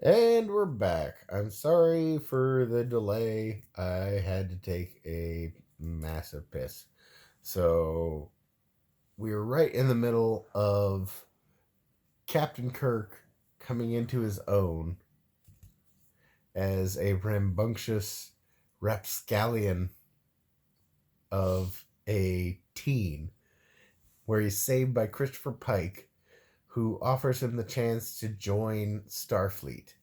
And we're back. I'm sorry for the delay. I had to take a massive piss. So we were right in the middle of Captain Kirk coming into his own as a rambunctious rapscallion of a teen, where he's saved by Christopher Pike, who offers him the chance to join Starfleet.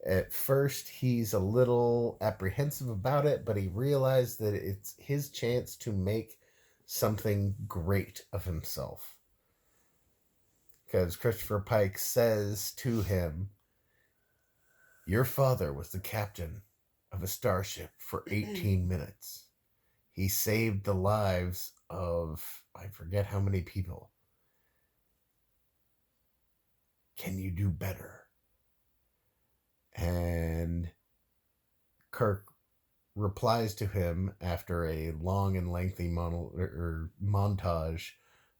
At first, he's a little apprehensive about it, but he realized that it's his chance to make something great of himself. Because Christopher Pike says to him, "Your father was the captain of a starship for 18 minutes. He saved the lives of, I forget how many people. Can you do better?" And Kirk replies to him after a long and lengthy montage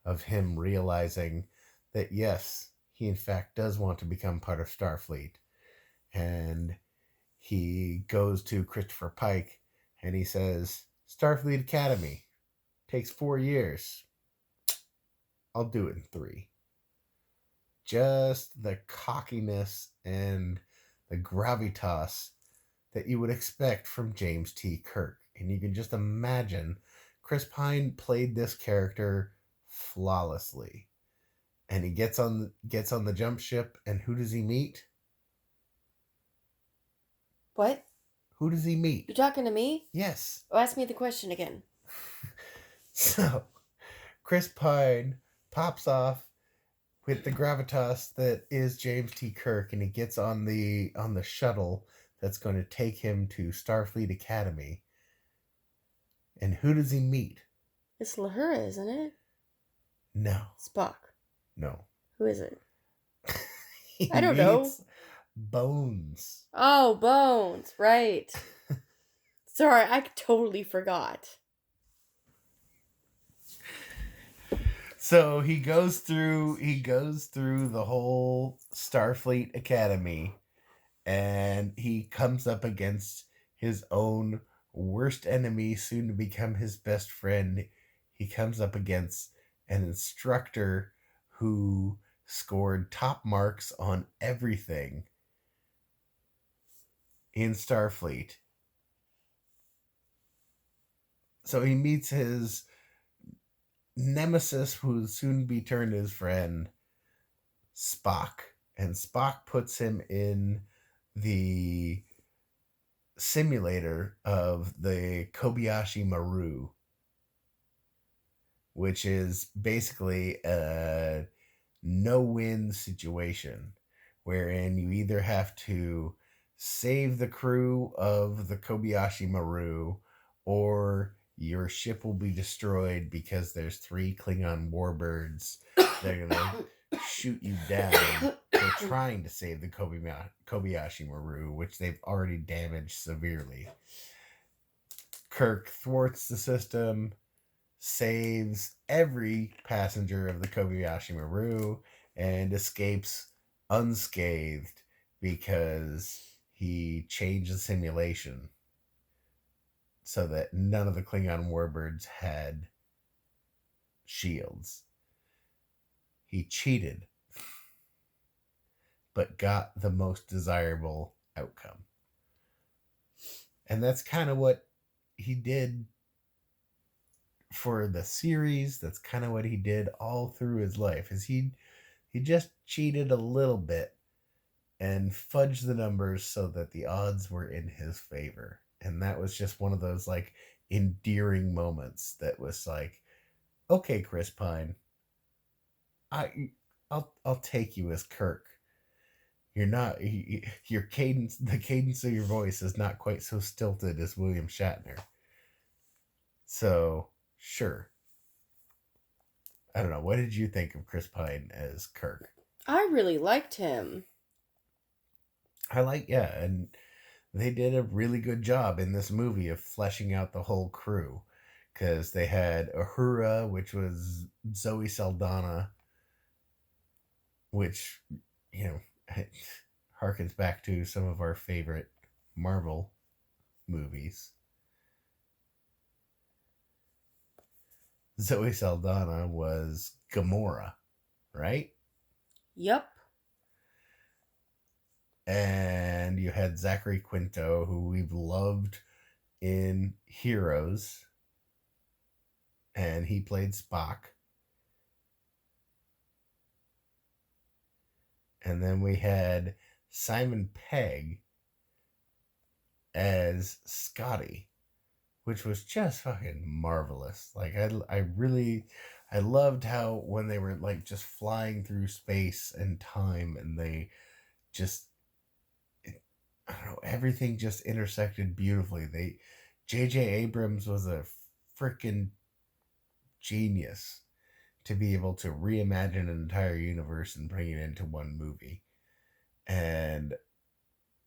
of him realizing that yes, he in fact does want to become part of Starfleet. And he goes to Christopher Pike and he says, "Starfleet Academy takes 4 years. I'll do it in 3." Just the cockiness and the gravitas that you would expect from James T. Kirk. And you can just imagine Chris Pine played this character flawlessly. And he gets on the jump ship, and who does he meet? What? Who does he meet? You talking to me? Yes. Oh, ask me the question again. So Chris Pine pops off with the gravitas that is James T. Kirk, and he gets on the shuttle that's going to take him to Starfleet Academy. And who does he meet? It's Lahura, isn't it? No. Spock. No. Who is it? He I don't know. meets Bones. Oh, Bones. Right. Sorry, I totally forgot. So he goes through the whole Starfleet Academy, and he comes up against his own worst enemy, soon to become his best friend. He comes up against an instructor who scored top marks on everything in Starfleet. So he meets his nemesis, who will soon be turned his friend, Spock. And Spock puts him in the simulator of the Kobayashi Maru, which is basically a no win situation wherein you either have to save the crew of the Kobayashi Maru or your ship will be destroyed because there's 3 Klingon warbirds that are going to shoot you down for trying to save the Kobayashi Maru, which they've already damaged severely. Kirk thwarts the system, saves every passenger of the Kobayashi Maru, and escapes unscathed because he changed the simulation so that none of the Klingon warbirds had shields. He cheated, but got the most desirable outcome. And that's kind of what he did for the series. That's kind of what he did all through his life. Is he just cheated a little bit and fudged the numbers so that the odds were in his favor. And that was just one of those like endearing moments that was like, okay, Chris Pine, I'll take you as Kirk. You're not your cadence. The cadence of your voice is not quite so stilted as William Shatner. So sure. I don't know. What did you think of Chris Pine as Kirk? I really liked him. Yeah, and they did a really good job in this movie of fleshing out the whole crew because they had Uhura, which was Zoe Saldana, which, you know, harkens back to some of our favorite Marvel movies. Zoe Saldana was Gamora, right? Yep. And you had Zachary Quinto, who we've loved in Heroes, and he played Spock. And then we had Simon Pegg as Scotty, which was just fucking marvelous. Like I loved how when they were like just flying through space and time, and they just, I don't know, everything just intersected beautifully. J.J. Abrams was a freaking genius to be able to reimagine an entire universe and bring it into one movie. And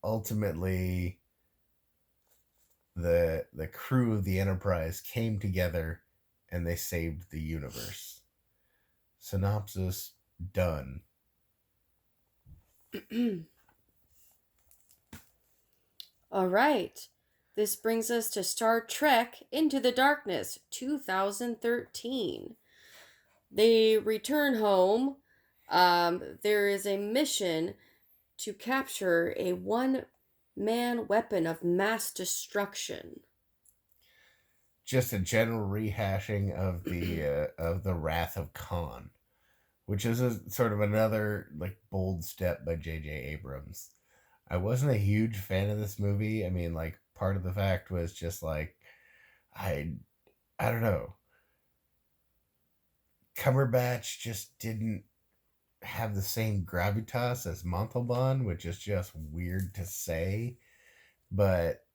ultimately, the crew of the Enterprise came together and they saved the universe. Synopsis done. All right. This brings us to Star Trek Into the Darkness 2013. They return home. There is a mission to capture a one-man weapon of mass destruction. Just a general rehashing of the Wrath of Khan, which is a sort of another like bold step by J.J. Abrams. I wasn't a huge fan of this movie. I mean, like, part of the fact was just like, I don't know. Cumberbatch just didn't have the same gravitas as Montalban, which is just weird to say, but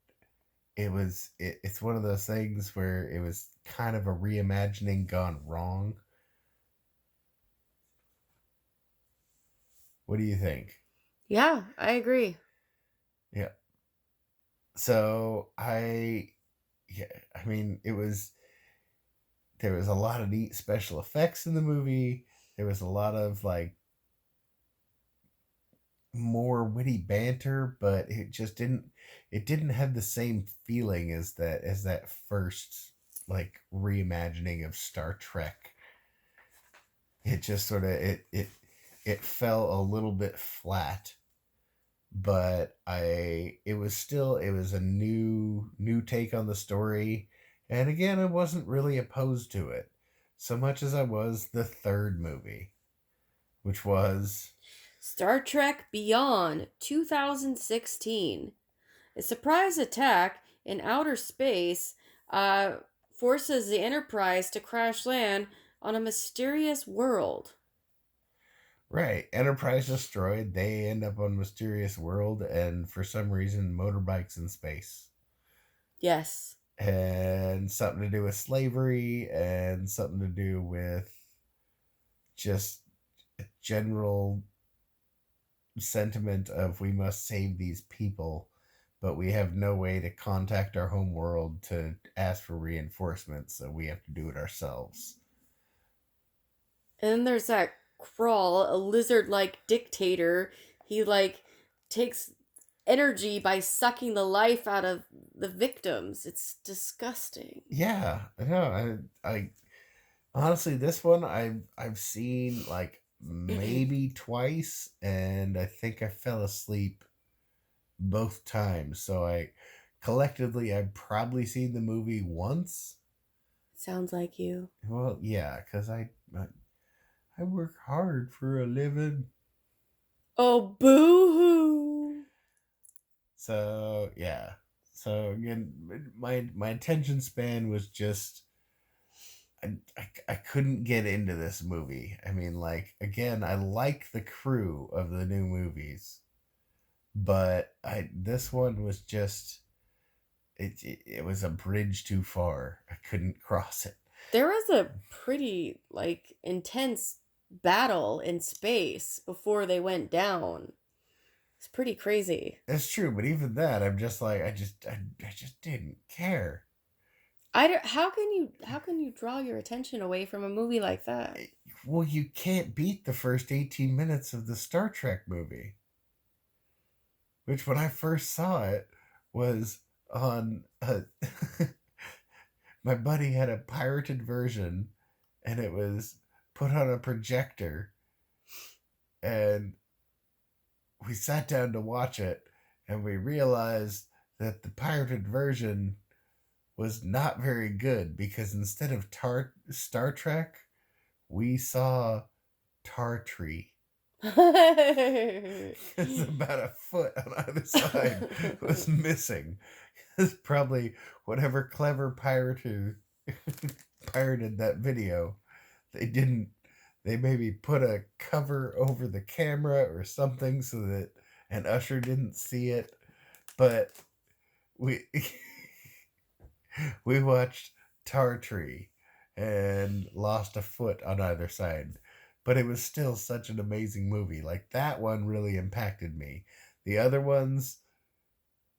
it's one of those things where it was kind of a reimagining gone wrong. What do you think? Yeah, I agree. Yeah. So I mean, there was a lot of neat special effects in the movie. There was a lot of like more witty banter, but it didn't have the same feeling as that first like reimagining of Star Trek. It just sort of it fell a little bit flat, but it was a new take on the story, and again, I wasn't really opposed to it so much as I was the third movie, which was Star Trek Beyond 2016. A surprise attack in outer space forces the Enterprise to crash land on a mysterious world. right. Enterprise destroyed. They end up on mysterious world, and for some reason, motorbikes in space, Yes. and something to do with slavery, and something to do with just a general sentiment of we must save these people, but we have no way to contact our home world to ask for reinforcements, so we have to do it ourselves. And then there's that Crawl, a lizard-like dictator. He like takes energy by sucking the life out of the victims. It's disgusting. Yeah, no, I honestly, this one I've seen like maybe twice, and I think I fell asleep both times. So I collectively I've probably seen the movie once. Sounds like you. Well, yeah, because I work hard for a living. Oh, boo hoo. So yeah. So again, my attention span was just I couldn't get into this movie. I mean, like, again, I like the crew of the new movies, but I this one was just it was a bridge too far. I couldn't cross it. There was a pretty like intense battle in space before they went down. It's pretty crazy. That's true, but even that, I'm just like I just didn't care. I don't, how can you draw your attention away from a movie like that? Well, you can't beat the first 18 minutes of the Star Trek movie. which when I first saw it was on my buddy had a pirated version, and it was put on a projector, and we sat down to watch it, and we realized that the pirated version was not very good because instead of Star Trek, we saw Tartree. It's about a foot on either side was missing. It's probably whatever clever pirate who pirated that video. They maybe put a cover over the camera or something so that an usher didn't see it. But we we watched Tartree and lost a foot on either side. But it was still such an amazing movie. Like that one really impacted me. The other ones,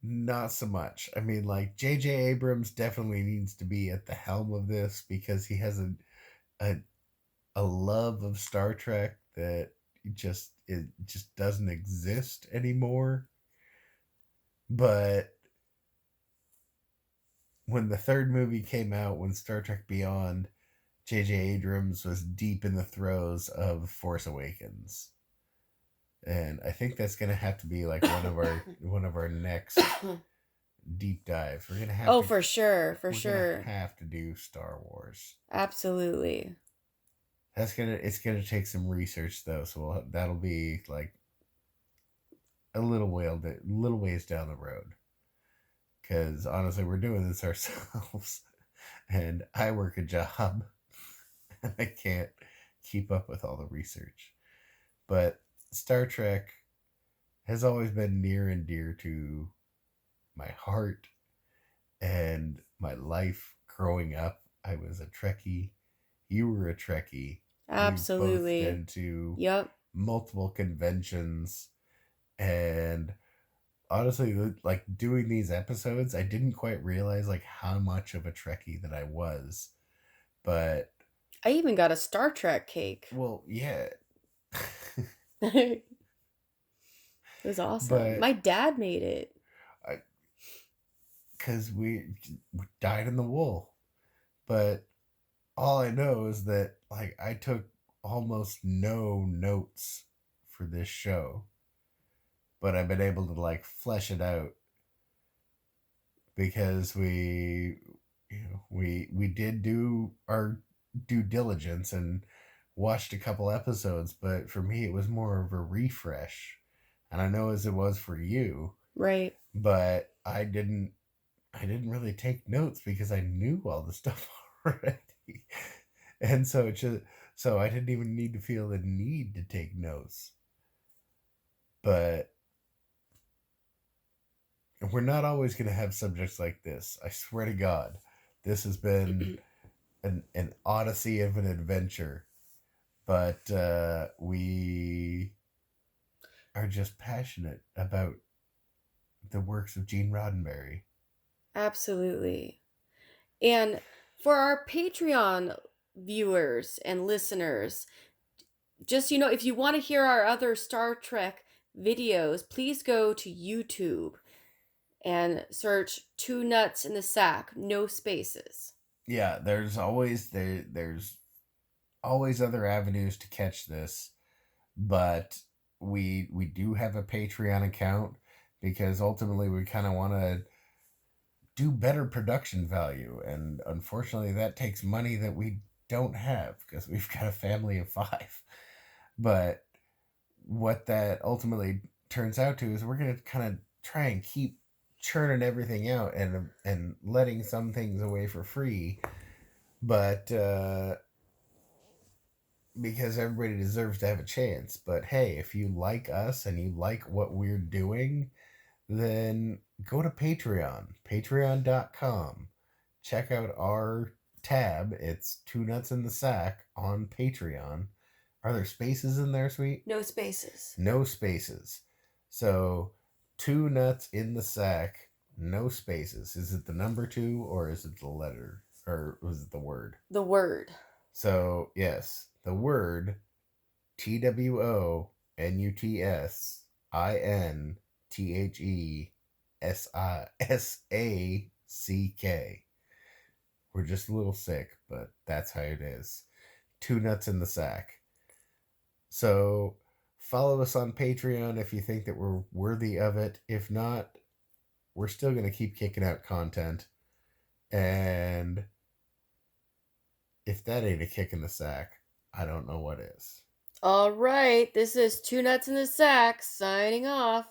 not so much. I mean, like J.J. Abrams definitely needs to be at the helm of this because he has a, a love of Star Trek that it just doesn't exist anymore. But when the third movie came out, when Star Trek Beyond, J.J. Abrams was deep in the throes of Force Awakens, and I think that's gonna have to be like one of our next deep dives. We're gonna have Oh, to, for sure, for we're sure. gonna have to do Star Wars. Absolutely. It's gonna take some research though, so that'll be like a little ways down the road. Because honestly, we're doing this ourselves, and I work a job, and I can't keep up with all the research. But Star Trek has always been near and dear to my heart and my life growing up. I was a Trekkie. You were a Trekkie. We've both Absolutely. been to Yep. multiple conventions, and honestly, like doing these episodes, I didn't quite realize like how much of a Trekkie that I was. But I even got a Star Trek cake. well, yeah. It was awesome. But My dad made it. because we died in the wool. But all I know is that like I took almost no notes for this show, but I've been able to like flesh it out because we did do our due diligence and watched a couple episodes, but for me it was more of a refresh. And I know as it was for you, Right. but I didn't really take notes because I knew all the stuff already. And so so I didn't even need to feel the need to take notes. But we're not always going to have subjects like this. I swear to God, this has been an odyssey of an adventure. But we are just passionate about the works of Gene Roddenberry. Absolutely. And for our Patreon viewers and listeners, just if you want to hear our other Star Trek videos, please go to YouTube and search Two Nuts in the Sack, no spaces. Yeah, there's always other avenues to catch this, but we do have a Patreon account because ultimately we kind of want to do better production value, and unfortunately that takes money that we don't have because we've got a family of 5. But what that ultimately turns out to is we're going to kind of try and keep churning everything out and letting some things away for free, but because everybody deserves to have a chance. But hey, if you like us and you like what we're doing, then go to patreon.com. Check out our tab. It's Two Nuts in the Sack on Patreon. Are there spaces in there, sweet? No spaces. No spaces. So, Two Nuts in the Sack, no spaces. Is it the number 2 or is it the letter? Or was it the word? The word. So, yes, the word TWONUTSIN TheSack. We're just a little sick, but that's how it is. Two nuts in the sack. So follow us on Patreon if you think that we're worthy of it. If not, we're still going to keep kicking out content. And if that ain't a kick in the sack, I don't know what is. All right, this is Two Nuts in the Sack signing off.